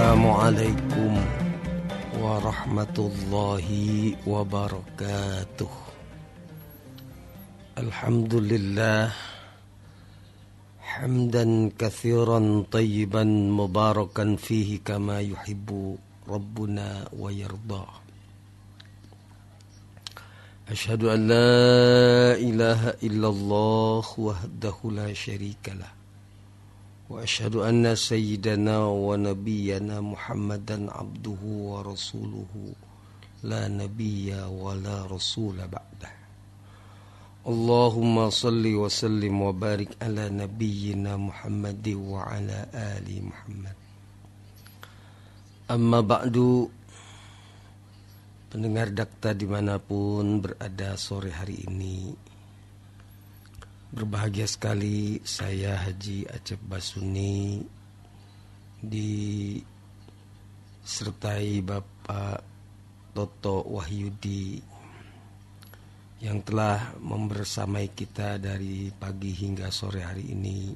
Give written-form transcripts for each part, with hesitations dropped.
Assalamualaikum warahmatullahi wabarakatuh. Alhamdulillah hamdan katsiran tayyiban mubarakan fihi kama yuhibbu rabbuna wa yarda. Asyhadu an la ilaha illallah wahdahu la syarikalah. Wa asyhadu anna sayyidana wa nabiyyana Muhammadan abduhu wa rasuluhu la nabiyya wa la rasula ba'dah. Allahumma salli wa sallim wa barik ala nabiyyina Muhammad wa ala ali Muhammad. Amma ba'du, pendengar Dakta dimanapun berada sore hari ini, berbahagia sekali saya Haji Acep Basuni disertai Bapak Toto Wahyudi yang telah membersamai kita dari pagi hingga sore hari ini.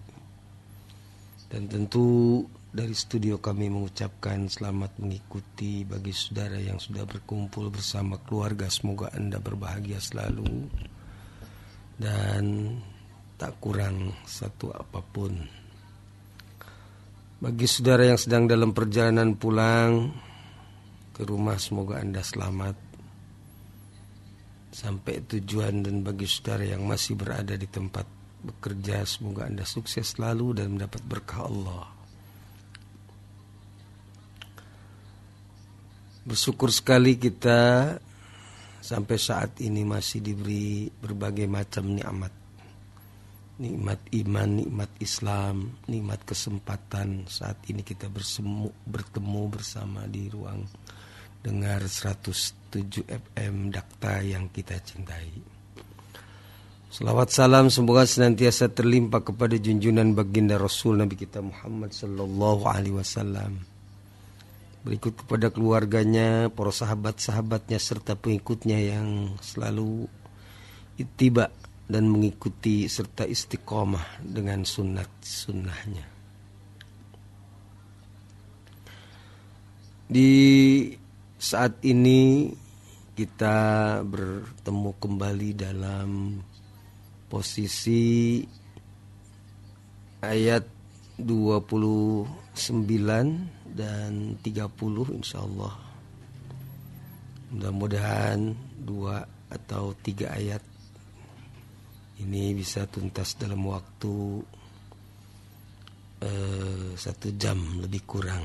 Dan tentu dari studio kami mengucapkan selamat mengikuti bagi saudara yang sudah berkumpul bersama keluarga. Semoga Anda berbahagia selalu dan tak kurang satu apapun. Bagi saudara yang sedang dalam perjalanan pulang ke rumah, semoga Anda selamat sampai tujuan. Dan bagi saudara yang masih berada di tempat bekerja, semoga Anda sukses selalu dan mendapat berkah Allah. Bersyukur sekali kita sampai saat ini masih diberi berbagai macam nikmat. Nikmat iman, nikmat Islam, nikmat kesempatan saat ini kita bertemu bersama di ruang dengar 107 FM Dakta yang kita cintai. Selawat salam semoga senantiasa terlimpah kepada junjungan baginda Rasul Nabi kita Muhammad sallallahu alaihi wasallam. Berikut kepada keluarganya, para sahabat-sahabatnya serta pengikutnya yang selalu ittiba dan mengikuti serta istiqomah dengan sunnahnya. Di saat ini kita bertemu kembali dalam posisi ayat 29 dan 30 insyaallah. Mudah-mudahan 2 atau 3 ayat ini bisa tuntas dalam waktu 1 jam lebih kurang.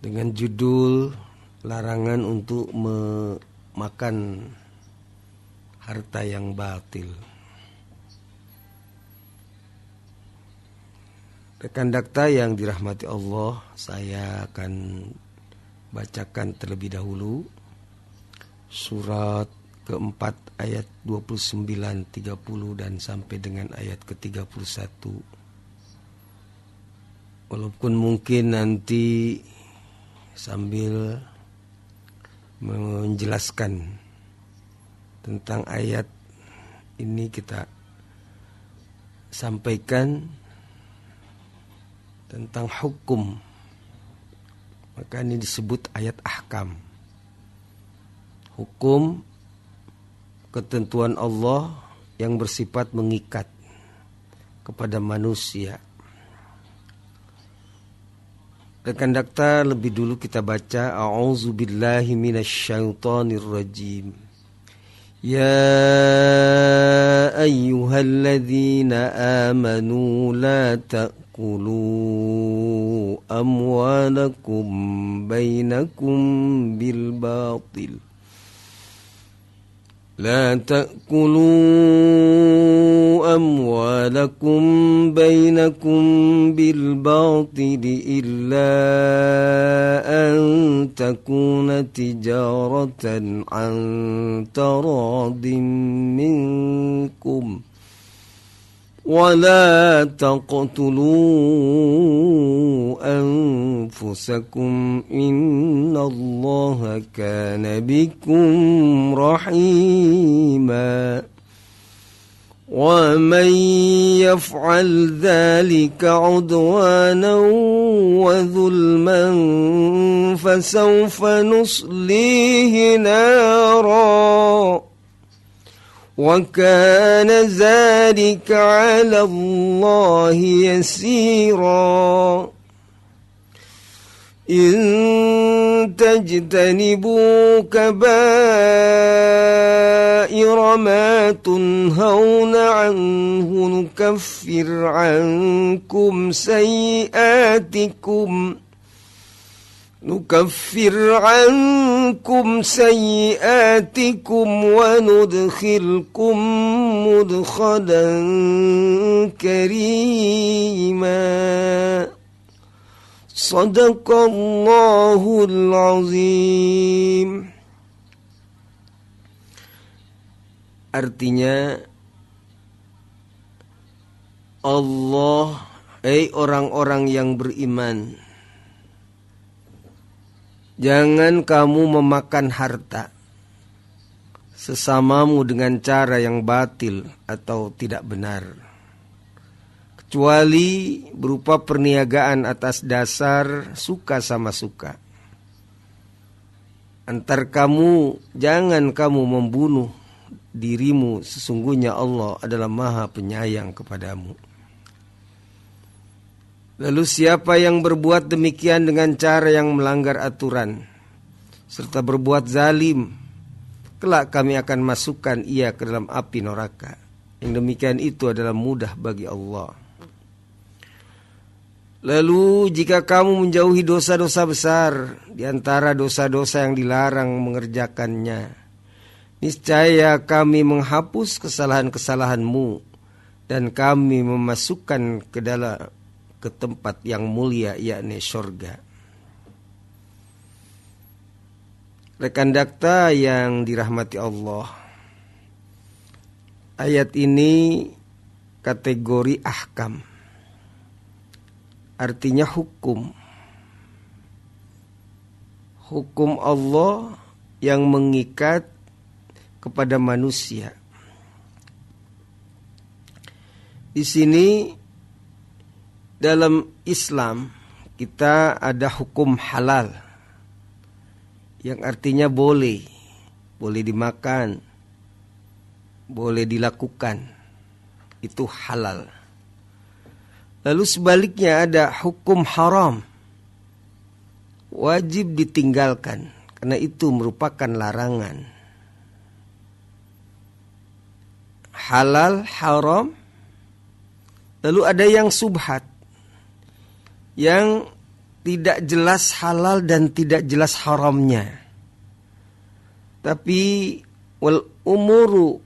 Dengan judul larangan untuk memakan harta yang batil. Rekan Dakta yang dirahmati Allah, saya akan bacakan terlebih dahulu surat keempat ayat 29, 30 dan sampai dengan ayat ke-31. Walaupun mungkin nanti sambil menjelaskan tentang ayat ini kita sampaikan tentang hukum. Maka ini disebut ayat ahkam. Hukum ketentuan Allah yang bersifat mengikat kepada manusia. Rekan Dakta, lebih dulu kita baca A'udzubillahi minasyaitonirrajim. Ya ayyuhalladzina amanu la ta'kulu amwalakum bainakum bil batil. لا تأكلوا أموالكم بينكم بالباطل إلا أن تكون تجارة عن تراض منكم ولا تقتلوا أنفسكم إن الله كان بكم رحيما ومن يفعل ذلك عدوانا وظلما فسوف نصليه نارا وكان ذلك على الله يسيرا إن تجتنبوا كبائر ما تنهون عنه نكفر عنكم سيئاتكم وندخلكم مدخلا كريما Sadaqallahul azim. Artinya Allah, orang-orang yang beriman, jangan kamu memakan harta sesamamu dengan cara yang batil atau tidak benar, kecuali berupa perniagaan atas dasar suka sama suka. Antar kamu, jangan kamu membunuh dirimu, sesungguhnya Allah adalah Maha Penyayang kepadamu. Lalu siapa yang berbuat demikian dengan cara yang melanggar aturan serta berbuat zalim, kelak kami akan masukkan ia ke dalam api neraka. Yang demikian itu adalah mudah bagi Allah. Lalu jika kamu menjauhi dosa-dosa besar di antara dosa-dosa yang dilarang mengerjakannya, niscaya kami menghapus kesalahan-kesalahanmu dan kami memasukkan ke tempat yang mulia, yakni surga. Rekan dakta yang dirahmati Allah, ayat ini kategori ahkam, artinya hukum. Hukum Allah yang mengikat kepada manusia. Di sini dalam Islam kita ada hukum halal yang artinya boleh dimakan, boleh dilakukan, itu halal. Lalu sebaliknya ada hukum haram, wajib ditinggalkan karena itu merupakan larangan. Halal, haram. Lalu ada yang subhat, yang tidak jelas halal dan tidak jelas haramnya. Tapi wal umuru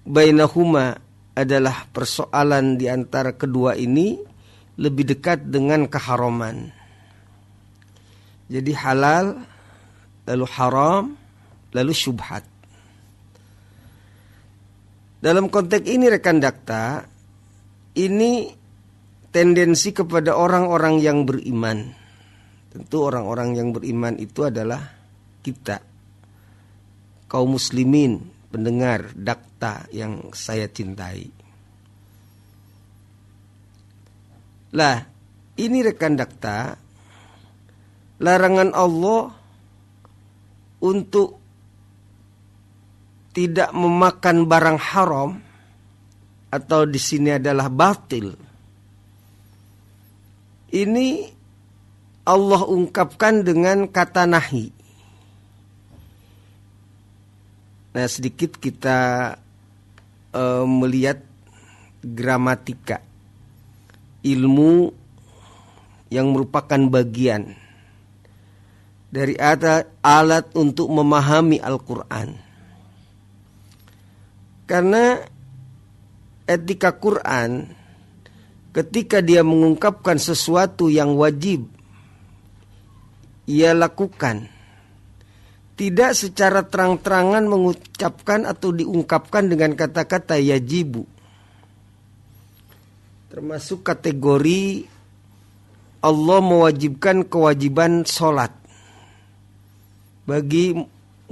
bainahuma adalah persoalan di antara kedua ini lebih dekat dengan keharaman. Jadi halal, lalu haram, lalu syubhat. Dalam konteks ini rekan dakta, ini tendensi kepada orang-orang yang beriman. Tentu orang-orang yang beriman itu adalah kita, kaum muslimin, pendengar dakta yang saya cintai. Lah, ini rekan dakta, larangan Allah untuk tidak memakan barang haram atau di sini adalah batil. Ini Allah ungkapkan dengan kata nahi. Nah, sedikit kita melihat gramatika, ilmu yang merupakan bagian dari alat untuk memahami Al-Quran. Karena etika Quran, ketika dia mengungkapkan sesuatu yang wajib ia lakukan, tidak secara terang-terangan mengucapkan atau diungkapkan dengan kata-kata yajibu. Termasuk kategori Allah mewajibkan kewajiban sholat bagi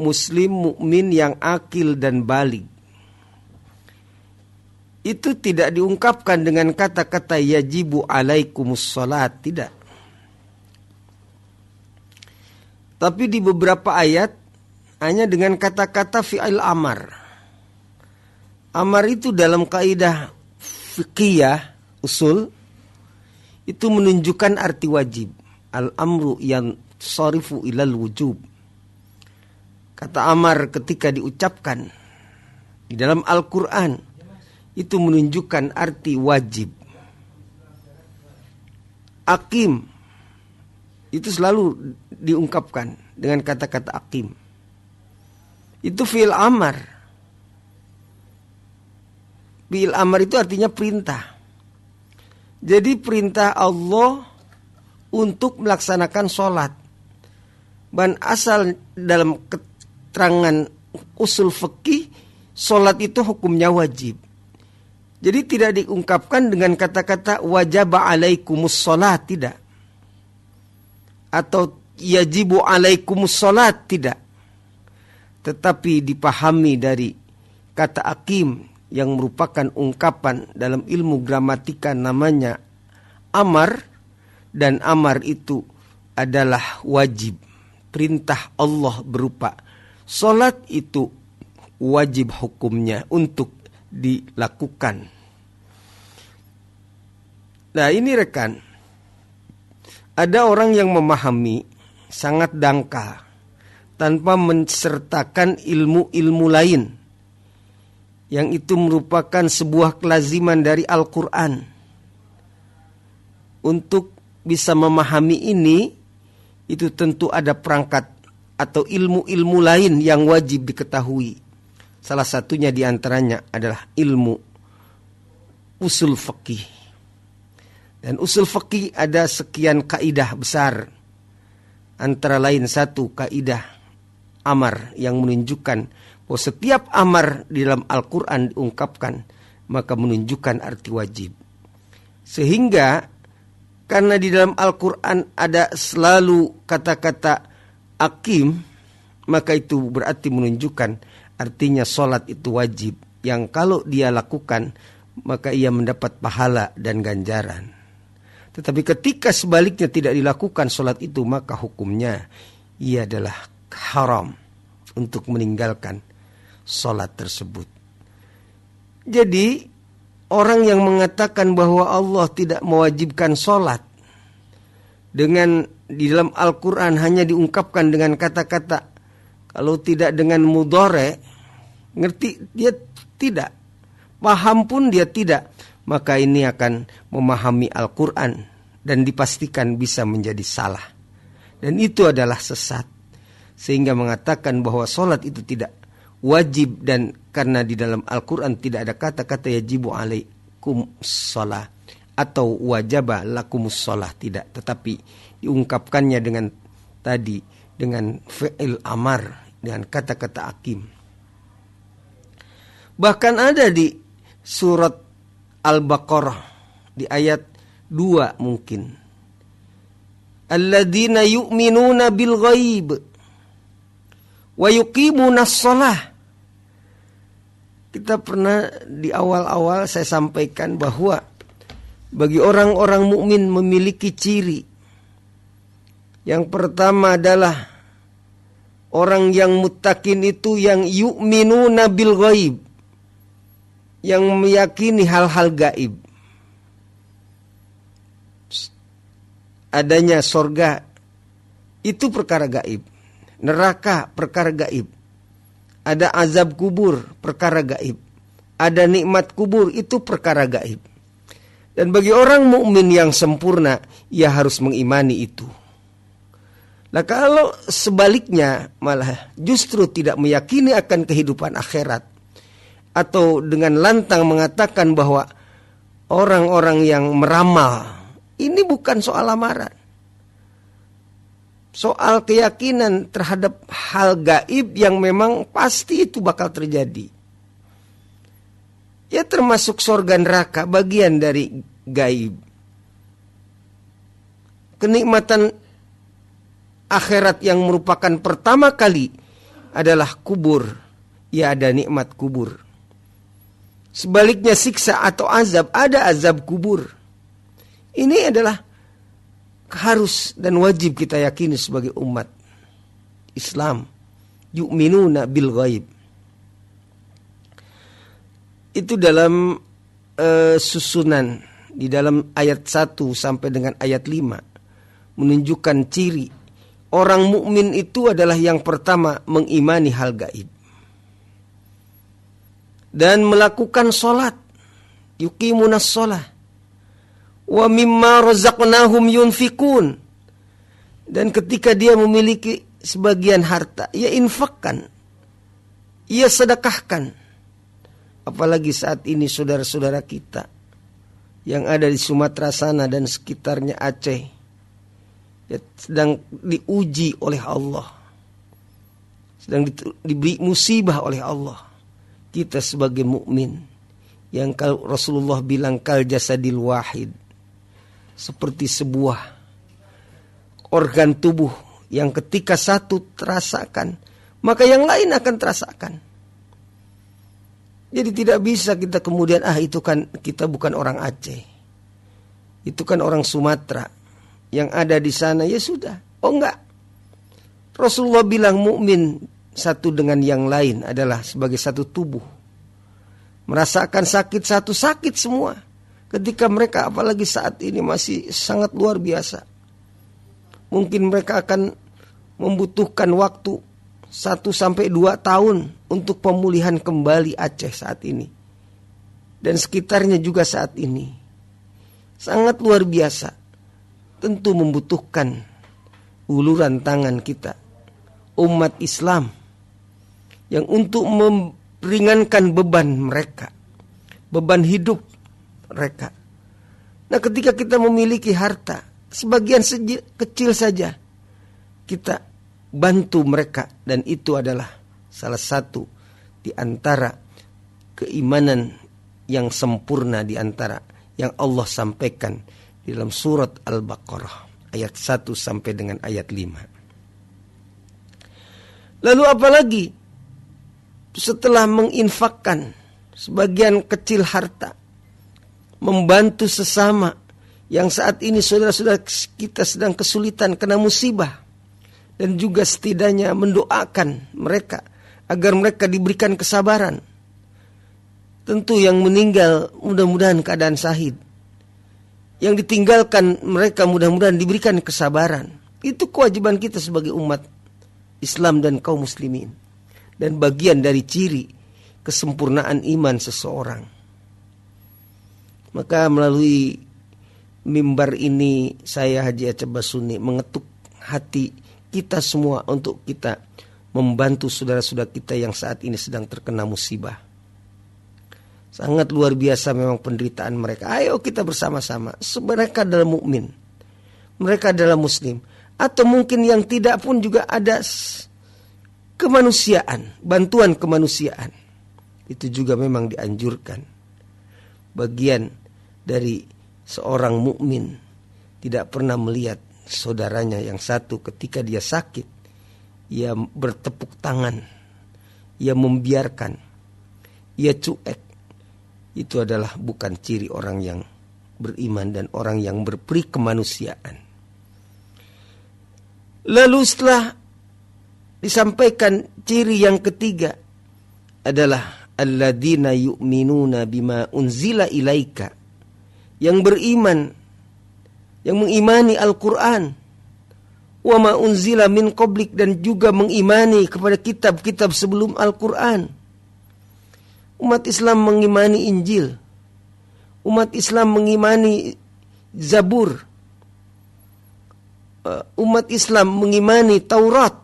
muslim mukmin yang akil dan baligh. itu tidak diungkapkan dengan kata-kata yajibu alaikumus sholat, tidak. Tapi di beberapa ayat hanya dengan kata-kata fi'il amar. Amar itu dalam kaidah fiqhiyah usul itu menunjukkan arti wajib. Al-amru yang sharifu ilal wujub. Kata amar ketika diucapkan di dalam Al-Quran itu menunjukkan arti wajib. Aqim itu selalu diungkapkan dengan kata-kata aqim. Itu fi'il amar. Fi'il amar itu artinya perintah. Jadi perintah Allah untuk melaksanakan sholat. Dan asal dalam keterangan usul fikih, sholat itu hukumnya wajib. Jadi tidak diungkapkan dengan kata-kata wajaba alaikumus sholat, tidak. Atau yajibu alaikumus sholat, tidak. Tetapi dipahami dari kata aqim yang merupakan ungkapan dalam ilmu gramatika namanya amar. Dan amar itu adalah wajib. Perintah Allah berupa sholat itu wajib hukumnya untuk dilakukan. Nah ini rekan, ada orang yang memahami sangat dangkal tanpa mensertakan ilmu-ilmu lain yang itu merupakan sebuah kelaziman dari Al-Quran. Untuk bisa memahami ini, itu tentu ada perangkat atau ilmu-ilmu lain yang wajib diketahui. Salah satunya diantaranya adalah ilmu usul fikih. Dan usul fikih ada sekian kaidah besar. Antara lain satu kaidah amar yang menunjukkan bahwa setiap amar di dalam Al-Quran diungkapkan maka menunjukkan arti wajib. Sehingga karena di dalam Al-Quran ada selalu kata-kata aqim, maka itu berarti menunjukkan artinya sholat itu wajib. Yang kalau dia lakukan, maka ia mendapat pahala dan ganjaran. Tetapi ketika sebaliknya tidak dilakukan sholat itu, maka hukumnya ia adalah haram untuk meninggalkan sholat tersebut. Jadi orang yang mengatakan bahwa Allah tidak mewajibkan sholat dengan di dalam Al-Quran hanya diungkapkan dengan kata-kata, kalau tidak dengan mudhari, ngerti dia tidak, paham pun dia tidak, maka ini akan memahami Al-Quran dan dipastikan bisa menjadi salah. Dan itu adalah sesat. Sehingga mengatakan bahwa sholat itu tidak wajib, dan karena di dalam Al-Quran tidak ada kata-kata yajibu alaikum sholat atau wajaba lakumus sholat, tidak. Tetapi diungkapkannya dengan tadi, dengan fi'il amar, dengan kata-kata aqim. Bahkan ada di surat Al-Baqarah di ayat 2 mungkin. Alladzina yu'minuna bil ghaib wa yuqimunas shalah. Kita pernah di awal-awal saya sampaikan bahwa bagi orang-orang mukmin memiliki ciri. Yang pertama adalah orang yang muttaqin itu yang yu'minuna bil ghaib, yang meyakini hal-hal gaib. Adanya sorga itu perkara gaib, neraka perkara gaib, ada azab kubur perkara gaib, ada nikmat kubur itu perkara gaib. Dan bagi orang mukmin yang sempurna, ia harus mengimani itu. Nah kalau sebaliknya malah justru tidak meyakini akan kehidupan akhirat, atau dengan lantang mengatakan bahwa orang-orang yang meramal, ini bukan soal amaran, soal keyakinan terhadap hal gaib yang memang pasti itu bakal terjadi. Ya termasuk surga neraka bagian dari gaib. Kenikmatan akhirat yang merupakan pertama kali adalah kubur. Ya ada nikmat kubur. Sebaliknya siksa atau azab, ada azab kubur. Ini adalah harus dan wajib kita yakini sebagai umat Islam. Yu'minuna bil ghaib. Itu dalam susunan di dalam ayat 1 sampai dengan ayat 5 menunjukkan ciri orang mukmin itu adalah yang pertama mengimani hal gaib dan melakukan sholat, yuqimunas sholah, wa mimma razaqnahum yunfikun, dan ketika dia memiliki sebagian harta, ia infakkan, ia sedekahkan. Apalagi saat ini saudara-saudara kita yang ada di Sumatera sana dan sekitarnya Aceh, ya, sedang diuji oleh Allah, sedang diberi musibah oleh Allah. Kita sebagai mukmin yang kalau Rasulullah bilang kal jasadil wahid, seperti sebuah organ tubuh yang ketika satu terasakan, maka yang lain akan terasakan. Jadi tidak bisa kita kemudian itu kan kita bukan orang Aceh, itu kan orang Sumatera yang ada di sana, ya sudah. Oh enggak. Rasulullah bilang mukmin satu dengan yang lain adalah sebagai satu tubuh. Merasakan sakit satu, sakit semua. Ketika mereka apalagi saat ini masih sangat luar biasa. Mungkin mereka akan membutuhkan waktu 1-2 tahun untuk pemulihan kembali Aceh saat ini. Dan sekitarnya juga saat ini. Sangat luar biasa. Tentu membutuhkan uluran tangan kita, umat Islam, yang untuk meringankan beban mereka, beban hidup mereka. Nah, ketika kita memiliki harta, sebagian kecil saja kita bantu mereka, dan itu adalah salah satu di antara keimanan yang sempurna, di antara yang Allah sampaikan di dalam surat Al-Baqarah ayat 1 sampai dengan ayat 5. Lalu apalagi setelah menginfakkan sebagian kecil harta, membantu sesama yang saat ini saudara-saudara kita sedang kesulitan kena musibah, dan juga setidaknya mendoakan mereka agar mereka diberikan kesabaran. Tentu yang meninggal mudah-mudahan keadaan syahid, yang ditinggalkan mereka mudah-mudahan diberikan kesabaran. Itu kewajiban kita sebagai umat Islam dan kaum muslimin, dan bagian dari ciri kesempurnaan iman seseorang. Maka melalui mimbar ini saya Haji Aceh Basuni mengetuk hati kita semua untuk kita membantu saudara-saudara kita yang saat ini sedang terkena musibah. Sangat luar biasa memang penderitaan mereka. Ayo kita bersama-sama. Mereka adalah mukmin, mereka adalah muslim, atau mungkin yang tidak pun juga ada kemanusiaan, bantuan kemanusiaan. Itu juga memang dianjurkan. Bagian dari seorang mukmin tidak pernah melihat saudaranya yang satu ketika dia sakit, ia bertepuk tangan, ia membiarkan, ia cuek. Itu adalah bukan ciri orang yang beriman dan orang yang berperi kemanusiaan. Lalu setelah disampaikan ciri yang ketiga adalah alladzina yu'minuna bima unzila ilaika, yang beriman, yang mengimani Al-Quran, wa ma unzila min qablik, dan juga mengimani kepada kitab-kitab sebelum Al-Quran. Umat Islam mengimani Injil, umat Islam mengimani Zabur, umat Islam mengimani Taurat,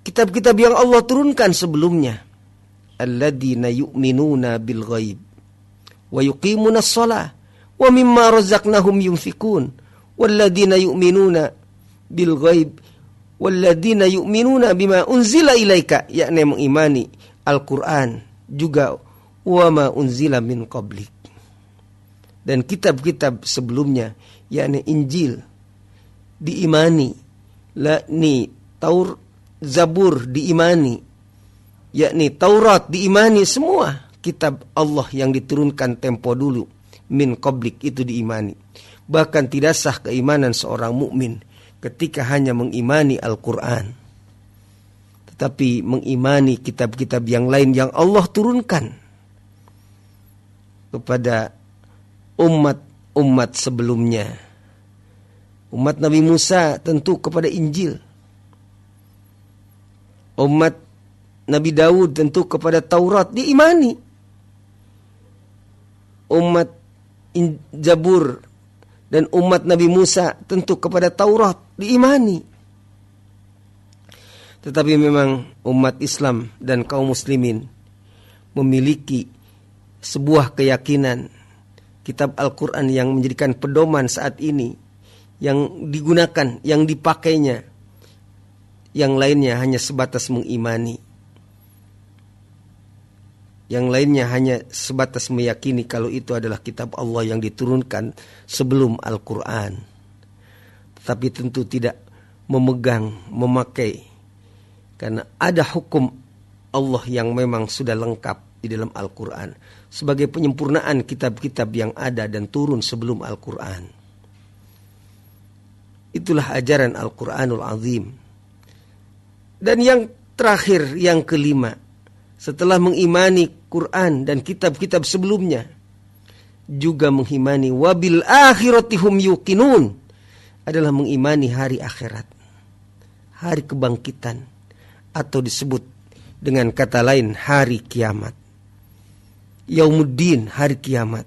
kitab-kitab yang Allah turunkan sebelumnya. Alladzina yu'minuna bil ghaib wa yuqimunas shalah wa mimma razaqnahum yunfikun. Walladzina yu'minuna bil ghaib walladzina yu'minuna bima unzila ilaika, yakni mengimani Al-Quran, juga wa ma unzila min qablik, dan kitab-kitab sebelumnya, yakni Injil diimani, Zabur diimani, yakni Taurat diimani, semua kitab Allah yang diturunkan tempo dulu, min qablik, itu diimani. Bahkan tidak sah keimanan seorang mukmin ketika hanya mengimani Al-Quran, tetapi mengimani kitab-kitab yang lain yang Allah turunkan kepada umat-umat sebelumnya. Umat Nabi Musa tentu kepada Injil. Umat Nabi Daud tentu kepada Taurat, diimani. Umat Zabur dan umat Nabi Musa tentu kepada Taurat, diimani. Tetapi memang umat Islam dan kaum muslimin memiliki sebuah keyakinan kitab Al-Quran yang menjadikan pedoman saat ini, yang digunakan, yang dipakainya. Yang lainnya hanya sebatas mengimani. Yang lainnya hanya sebatas meyakini kalau itu adalah kitab Allah yang diturunkan sebelum Al-Quran. Tetapi tentu tidak memegang, memakai. Karena ada hukum Allah yang memang sudah lengkap di dalam Al-Quran. Sebagai penyempurnaan kitab-kitab yang ada dan turun sebelum Al-Quran. Itulah ajaran Al-Quranul Azim. Dan yang terakhir, yang kelima, setelah mengimani Quran dan kitab-kitab sebelumnya, juga mengimani wabil akhirati hum yuqinun, adalah mengimani hari akhirat, hari kebangkitan, atau disebut dengan kata lain hari kiamat. Yaumuddin, hari kiamat.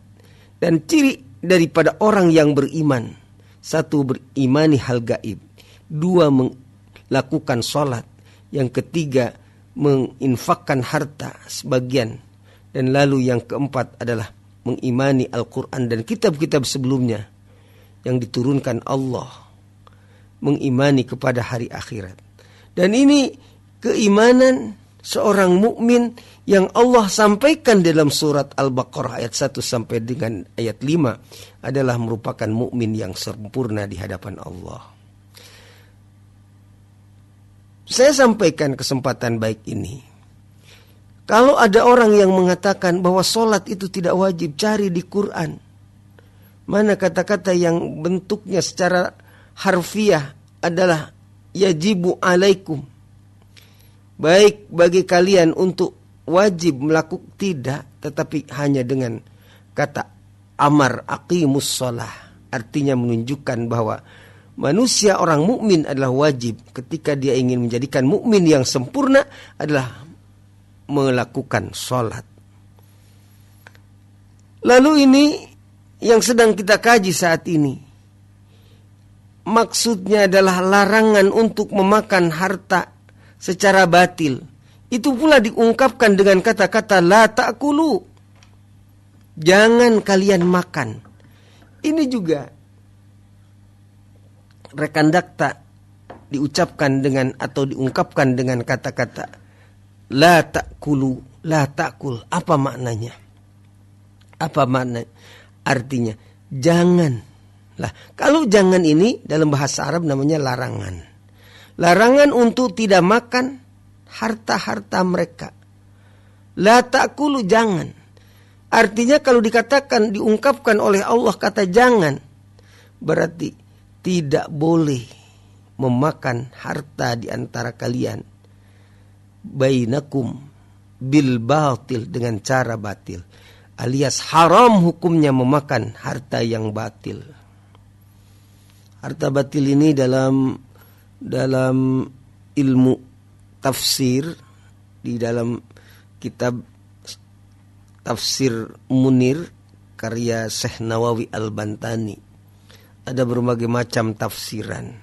Dan ciri daripada orang yang beriman, satu, berimani hal gaib, dua, melakukan sholat, yang ketiga, menginfakkan harta sebagian, dan lalu yang keempat adalah mengimani Al-Quran dan kitab-kitab sebelumnya yang diturunkan Allah, mengimani kepada hari akhirat. Dan ini keimanan seorang mukmin yang Allah sampaikan dalam surat Al-Baqarah ayat 1 sampai dengan ayat 5 adalah merupakan mukmin yang sempurna di hadapan Allah. Saya sampaikan kesempatan baik ini. Kalau ada orang yang mengatakan bahwa sholat itu tidak wajib, cari di Quran. Mana kata-kata yang bentuknya secara harfiah adalah yajibu alaikum. Baik bagi kalian untuk wajib melakukan, tidak, tetapi hanya dengan kata amar aqimus sholah. Artinya menunjukkan bahwa manusia orang mukmin adalah wajib ketika dia ingin menjadikan mukmin yang sempurna adalah melakukan sholat. Lalu ini yang sedang kita kaji saat ini. Maksudnya adalah larangan untuk memakan harta secara batil. Itu pula diungkapkan dengan kata-kata la ta'kulu. Jangan kalian makan. Ini juga rekan dakta diucapkan dengan atau diungkapkan dengan kata-kata la ta'kulu, la ta'kul. Apa maknanya? Apa makna? Artinya jangan. Lah, kalau jangan ini dalam bahasa Arab namanya larangan. Larangan untuk tidak makan harta-harta mereka. La ta'kulu, jangan. Artinya kalau dikatakan, diungkapkan oleh Allah kata jangan, berarti tidak boleh memakan harta di antara kalian bainakum bil batil, dengan cara batil, alias haram hukumnya memakan harta yang batil. Harta batil ini dalam ilmu tafsir, di dalam kitab Tafsir Munir karya Syekh Nawawi Al-Bantani, ada berbagai macam tafsiran.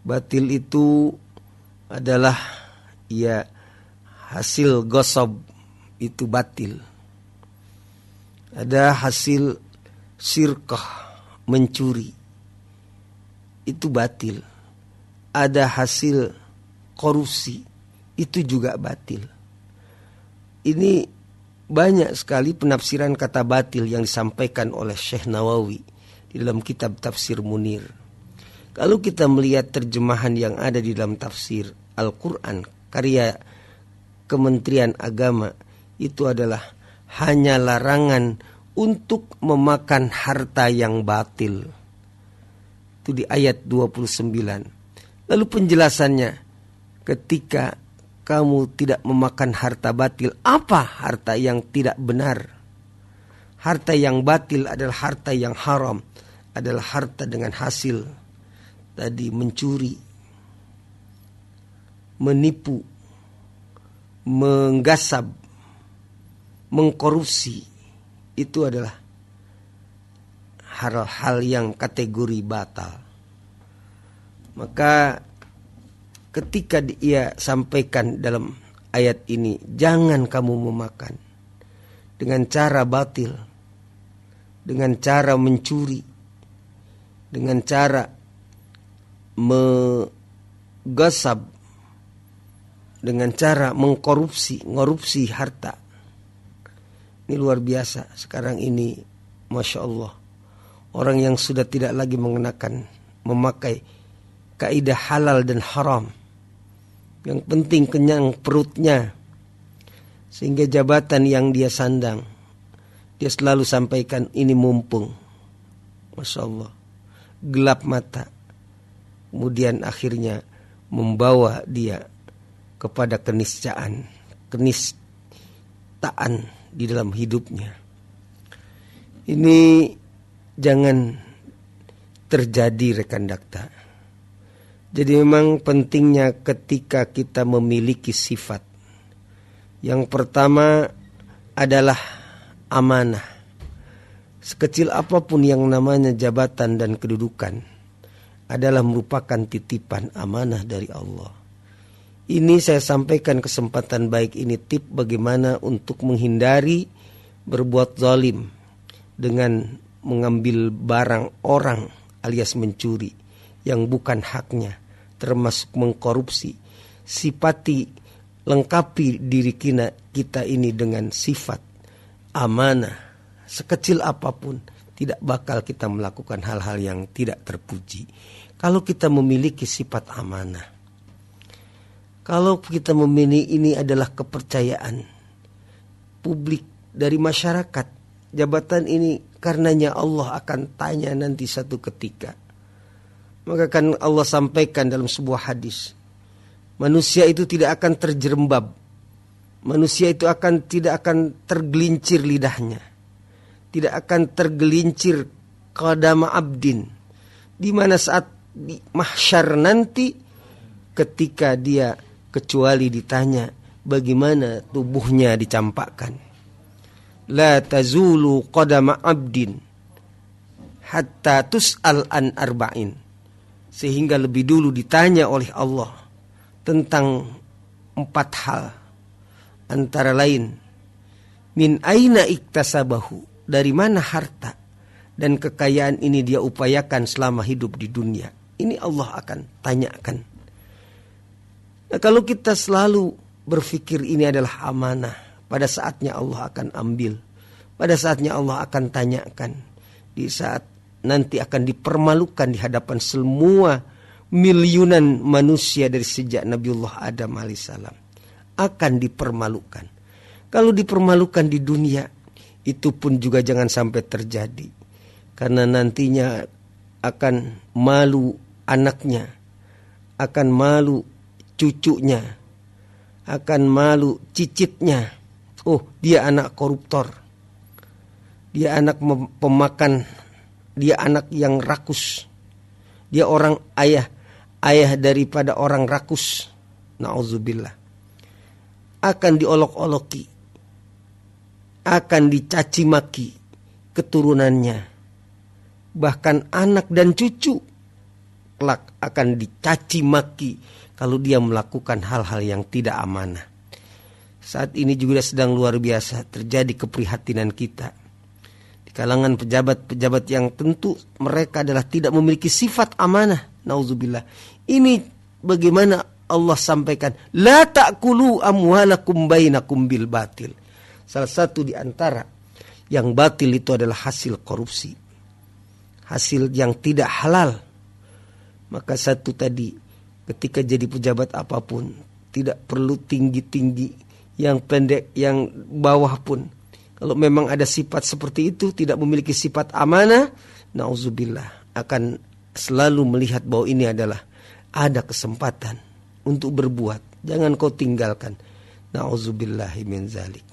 Batil itu adalah ya hasil gosab, itu batil. Ada hasil sirkah, mencuri, itu batil. Ada hasil korupsi, itu juga batil. Ini banyak sekali penafsiran kata batil yang disampaikan oleh Syekh Nawawi di dalam kitab Tafsir Munir. Kalau kita melihat terjemahan yang ada di dalam tafsir Al-Quran karya Kementerian Agama, itu adalah hanya larangan untuk memakan harta yang batil. Itu di ayat 29. Lalu penjelasannya, ketika kamu tidak memakan harta batil, apa harta yang tidak benar? Harta yang batil adalah harta yang haram, adalah harta dengan hasil tadi mencuri, menipu, menggasab, mengkorupsi. Itu adalah hal-hal yang kategori batal. Maka ketika dia sampaikan dalam ayat ini, jangan kamu memakan dengan cara batil, dengan cara mencuri, dengan cara menggasab, dengan cara ngorupsi harta. Ini luar biasa. Sekarang ini Masya Allah, orang yang sudah tidak lagi memakai kaidah halal dan haram. Yang penting kenyang perutnya. Sehingga jabatan yang dia sandang, dia selalu sampaikan ini mumpung. Masya Allah, gelap mata. Kemudian akhirnya membawa dia kepada keniscayaan, kenistaan di dalam hidupnya. Ini jangan terjadi, rekan dakta. Jadi memang pentingnya ketika kita memiliki sifat. Yang pertama adalah amanah. Sekecil apapun yang namanya jabatan dan kedudukan adalah merupakan titipan amanah dari Allah. Ini saya sampaikan kesempatan baik ini, tip bagaimana untuk menghindari berbuat zalim dengan mengambil barang orang alias mencuri yang bukan haknya, termasuk mengkorupsi. Sifati, lengkapi diri kita ini dengan sifat amanah. Sekecil apapun tidak bakal kita melakukan hal-hal yang tidak terpuji kalau kita memiliki sifat amanah. Kalau kita memilih, ini adalah kepercayaan publik dari masyarakat. Jabatan ini karenanya Allah akan tanya nanti satu ketika. Maka kan Allah sampaikan dalam sebuah hadis, manusia itu tidak akan terjerembab. Manusia itu tidak akan tergelincir lidahnya. Tidak akan tergelincir qadama abdin. Di mana saat di mahsyar nanti, ketika dia kecuali ditanya bagaimana tubuhnya dicampakkan. La tazulu qadama abdin hatta tus'al an arba'in. Sehingga lebih dulu ditanya oleh Allah tentang 4 hal. Antara lain, min aina iktasabahu, dari mana harta dan kekayaan ini dia upayakan selama hidup di dunia. Ini Allah akan tanyakan. Nah, kalau kita selalu berpikir ini adalah amanah, pada saatnya Allah akan ambil. Pada saatnya Allah akan tanyakan. Di saat nanti akan dipermalukan di hadapan semua miliunan manusia dari sejak Nabiullah Adam alaihissalam. Akan dipermalukan. Kalau dipermalukan di dunia, itu pun juga jangan sampai terjadi. Karena nantinya akan malu anaknya, akan malu cucunya, akan malu cicitnya. Oh, dia anak koruptor, dia anak pemakan, dia anak yang rakus, dia orang ayah daripada orang rakus. Na'udzubillah. Akan diolok-oloki, akan dicaci maki keturunannya, bahkan anak dan cucu kelak akan dicaci maki kalau dia melakukan hal-hal yang tidak amanah. Saat ini juga sedang luar biasa terjadi keprihatinan kita di kalangan pejabat-pejabat yang tentu mereka adalah tidak memiliki sifat amanah. Nauzubillah. Ini bagaimana Allah sampaikan, la ta'kulu amwalakum bainakum bil batil. Salah satu di antara yang batil itu adalah hasil korupsi, hasil yang tidak halal. Maka satu tadi, ketika jadi pejabat apapun, tidak perlu tinggi-tinggi, yang pendek, yang bawah pun. Kalau memang ada sifat seperti itu, tidak memiliki sifat amanah, na'udzubillah, akan selalu melihat bahwa ini adalah ada kesempatan untuk berbuat. Jangan kau tinggalkan. Na'udzubillahi min zalik.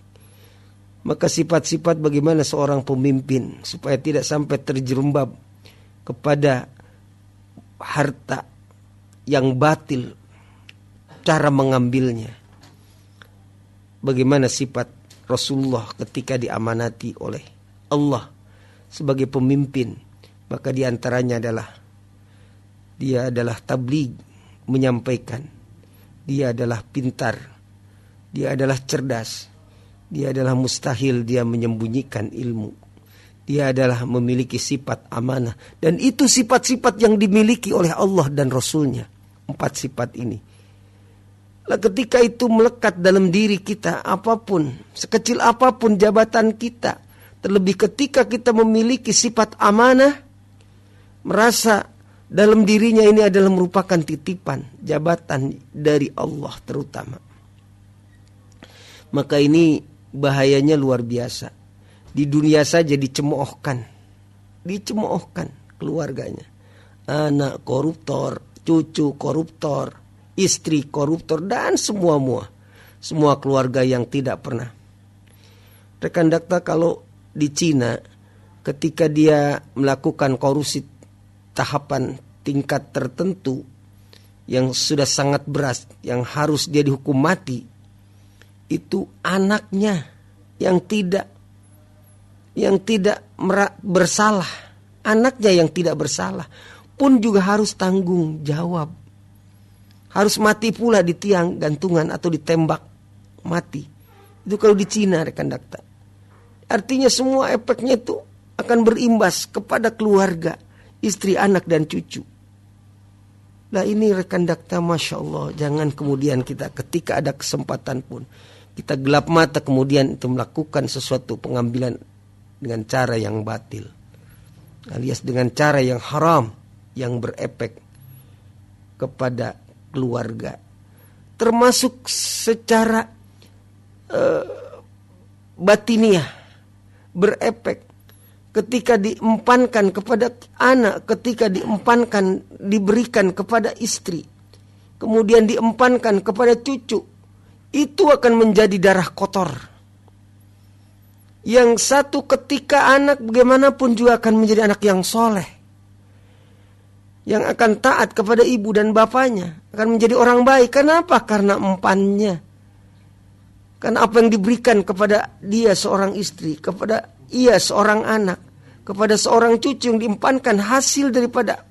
Maka sifat-sifat bagaimana seorang pemimpin supaya tidak sampai terjerembab kepada harta yang batil, cara mengambilnya. Bagaimana sifat Rasulullah ketika diamanati oleh Allah sebagai pemimpin, maka diantaranya adalah dia adalah tabligh, menyampaikan. Dia adalah pintar, dia adalah cerdas, dia adalah mustahil dia menyembunyikan ilmu. Dia adalah memiliki sifat amanah, dan itu sifat-sifat yang dimiliki oleh Allah dan Rasulnya. 4 sifat ini. Lah ketika itu melekat dalam diri kita, apapun, sekecil apapun jabatan kita, terlebih ketika kita memiliki sifat amanah, merasa dalam dirinya ini adalah merupakan titipan, jabatan dari Allah terutama. Maka ini bahayanya luar biasa. Di dunia saja dicemoohkan keluarganya. Anak koruptor, cucu koruptor, istri koruptor, dan semua keluarga yang tidak pernah. Rekan dakta, kalau di Cina ketika dia melakukan korupsi tahapan tingkat tertentu yang sudah sangat berat, yang harus dia dihukum mati, itu anaknya yang tidak bersalah, anaknya yang tidak bersalah pun juga harus tanggung jawab. Harus mati pula di tiang gantungan atau ditembak mati. Itu kalau di Cina, rekan dakta. Artinya semua efeknya itu akan berimbas kepada keluarga, istri, anak, dan cucu. Nah ini rekan dakta, Masya Allah, jangan kemudian kita ketika ada kesempatan pun kita gelap mata kemudian itu melakukan sesuatu pengambilan dengan cara yang batil, alias dengan cara yang haram, yang berefek kepada keluarga, termasuk secara batiniah, berefek ketika diempankan kepada anak, ketika diempankan diberikan kepada istri, kemudian diempankan kepada cucu, itu akan menjadi darah kotor. Yang satu ketika anak bagaimanapun juga akan menjadi anak yang soleh, yang akan taat kepada ibu dan bapaknya, akan menjadi orang baik. Kenapa? Karena empannya. Karena apa yang diberikan kepada dia seorang istri, kepada ia seorang anak, kepada seorang cucu yang diempankan hasil daripada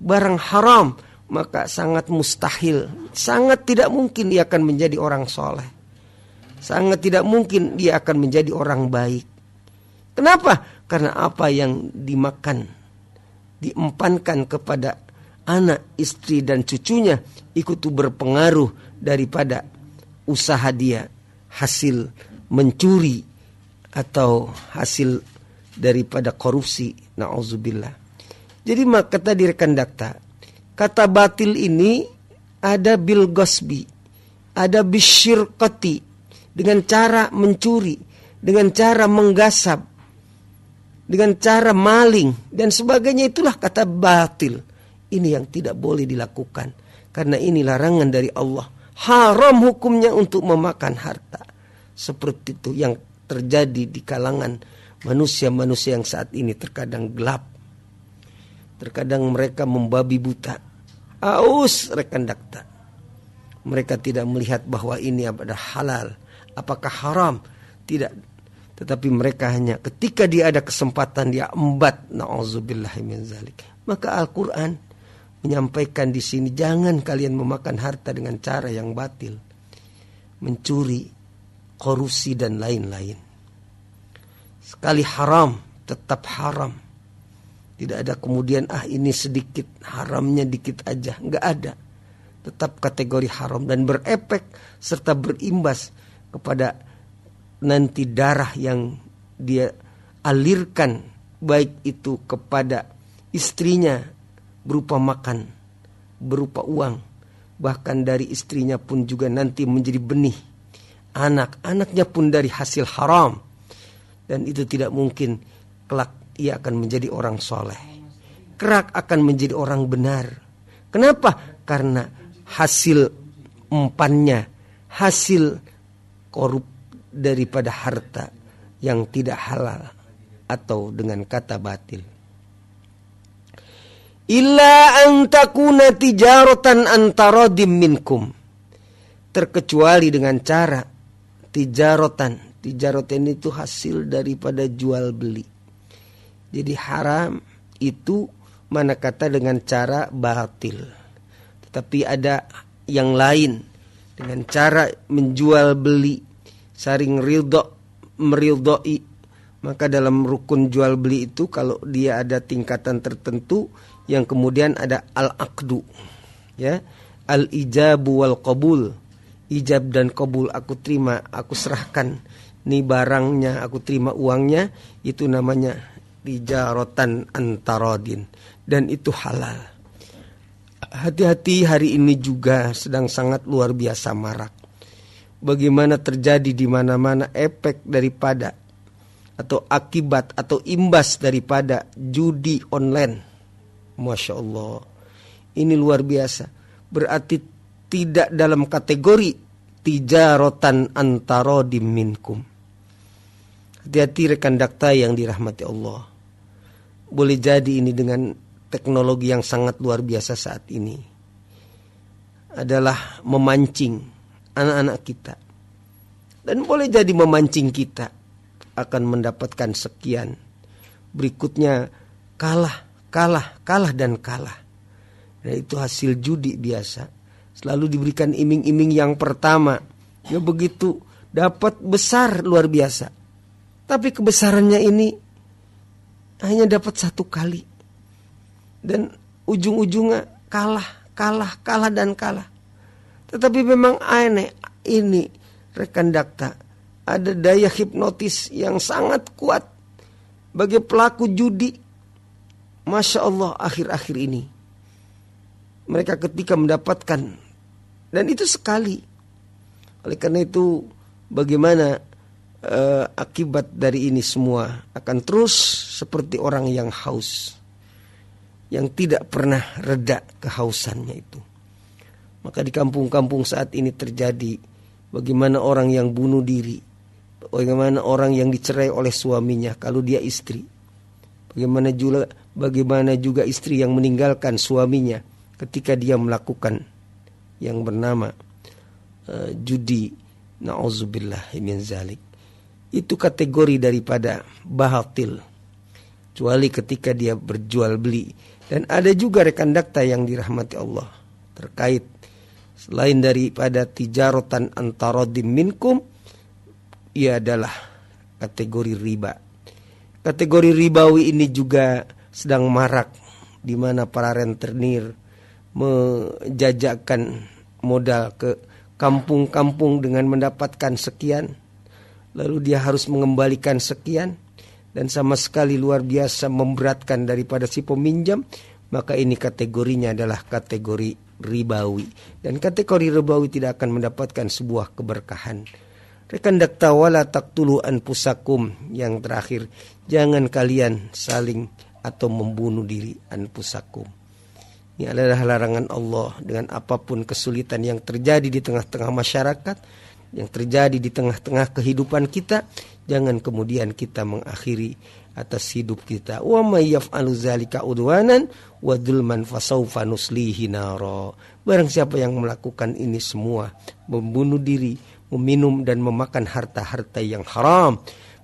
barang haram, maka sangat mustahil, sangat tidak mungkin dia akan menjadi orang soleh. Sangat tidak mungkin dia akan menjadi orang baik. Kenapa? Karena apa yang dimakan, diempankan kepada anak, istri, dan cucunya ikut berpengaruh daripada usaha dia, hasil mencuri atau hasil daripada korupsi. Na'udzubillah. Jadi maka tadi rekan dakta, kata batil ini ada bil ghasbi, ada bisyirqati, dengan cara mencuri, dengan cara menggasap, dengan cara maling dan sebagainya. Itulah kata batil. Ini yang tidak boleh dilakukan, karena ini larangan dari Allah. Haram hukumnya untuk memakan harta. Seperti itu yang terjadi di kalangan manusia-manusia yang saat ini terkadang gelap. Terkadang mereka membabi buta. Aus rekan dakta. Mereka tidak melihat bahwa ini adalah halal, apakah haram, tidak. Tetapi mereka hanya ketika dia ada kesempatan dia embat. Na'udzubillahi min zalik. Maka Al-Quran menyampaikan di sini, jangan kalian memakan harta dengan cara yang batil, mencuri, korupsi dan lain-lain. Sekali haram, tetap haram. Tidak ada kemudian ini sedikit, haramnya dikit aja, enggak ada. Tetap kategori haram dan berefek serta berimbas kepada nanti darah yang dia alirkan, baik itu kepada istrinya berupa makan, berupa uang, bahkan dari istrinya pun juga nanti menjadi benih. Anak-anaknya pun dari hasil haram. Dan itu tidak mungkin kelak ia akan menjadi orang soleh. Kelak akan menjadi orang benar. Kenapa? Karena hasil umpannya, hasil korup daripada harta yang tidak halal atau dengan kata batil. Illa an takuna tijaratan antaradim minkum, terkecuali dengan cara tijaratan. Tijaratan itu hasil daripada jual beli. Jadi haram itu mana kata dengan cara batil. Tetapi ada yang lain dengan cara menjual beli saling meridhoi. Maka dalam rukun jual beli itu kalau dia ada tingkatan tertentu yang kemudian ada al-aqdu, ya, al-ijabu wal qabul, ijab dan qabul, aku terima, aku serahkan nih barangnya, aku terima uangnya, itu namanya tijaratan antaradin, dan itu halal. Hati-hati, hari ini juga sedang sangat luar biasa marak. Bagaimana terjadi di mana-mana efek daripada atau akibat atau imbas daripada judi online. Masya Allah, ini luar biasa. Berarti tidak dalam kategori tijaratan antaradim minkum. Hati-hati rekan dakta yang dirahmati Allah. Boleh jadi ini dengan teknologi yang sangat luar biasa saat ini adalah memancing anak-anak kita. Dan boleh jadi memancing kita akan mendapatkan sekian. Berikutnya kalah. Dan kalah. Nah, itu hasil judi biasa. Selalu diberikan iming-iming yang pertama. Ya begitu dapat besar luar biasa. Tapi kebesarannya ini hanya dapat satu kali. Dan ujung-ujungnya kalah dan kalah. Tetapi memang aneh ini rekan dakta. Ada daya hipnotis yang sangat kuat bagi pelaku judi. Masya Allah, akhir-akhir ini mereka ketika mendapatkan, dan itu sekali. Oleh karena itu bagaimana akibat dari ini semua akan terus seperti orang yang haus, yang tidak pernah reda kehausannya itu. Maka di kampung-kampung saat ini terjadi bagaimana orang yang bunuh diri, bagaimana orang yang dicerai oleh suaminya kalau dia istri, bagaimana juga istri yang meninggalkan suaminya ketika dia melakukan yang bernama judi. Na'udzubillah min zalik. Itu kategori daripada batil, kecuali ketika dia berjual beli. Dan ada juga rekan dakta yang dirahmati Allah terkait selain daripada tijaratan antaradim minkum, ia adalah kategori riba. Kategori ribawi ini juga sedang marak, di mana para rentenir menjajakan modal ke kampung-kampung dengan mendapatkan sekian, lalu dia harus mengembalikan sekian, dan sama sekali luar biasa memberatkan daripada si peminjam. Maka ini kategorinya adalah kategori ribawi, dan kategori ribawi tidak akan mendapatkan sebuah keberkahan. Rekan dakta, wala taqtulu anfusakum, yang terakhir, jangan kalian saling atau membunuh diri, anfusakum. Ini adalah larangan Allah. Dengan apapun kesulitan yang terjadi di tengah-tengah masyarakat, yang terjadi di tengah-tengah kehidupan kita, jangan kemudian kita mengakhiri atas hidup kita. Wa may yaf'alu dzalika udwanan wa dzulman fasawfa nuslihi nara. Barang siapa yang melakukan ini semua, membunuh diri, meminum dan memakan harta-harta yang haram,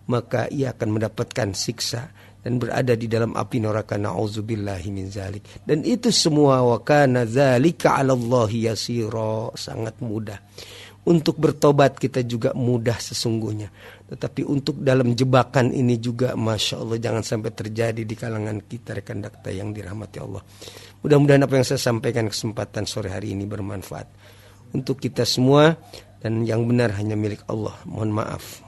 maka ia akan mendapatkan siksa dan berada di dalam api neraka. Na'udzubillahi min zalik. Dan itu semua wa kana dzalika 'alallahi yasira, sangat mudah. Untuk bertobat kita juga mudah sesungguhnya. Tetapi untuk dalam jebakan ini juga Masya Allah jangan sampai terjadi di kalangan kita rekan dakta yang dirahmati Allah. Mudah-mudahan apa yang saya sampaikan kesempatan sore hari ini bermanfaat untuk kita semua, dan yang benar hanya milik Allah. Mohon maaf.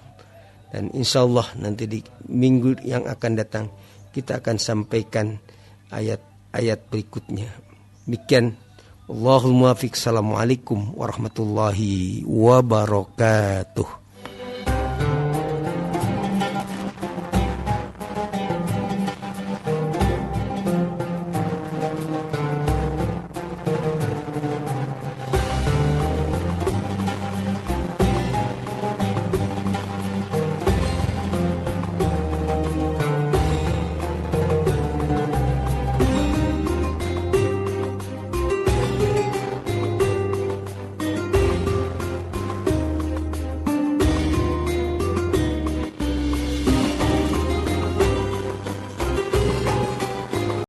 Dan insya Allah nanti di minggu yang akan datang kita akan sampaikan ayat-ayat berikutnya. Demikian. Allahul muwafiq. Assalamualaikum warahmatullahi wabarakatuh.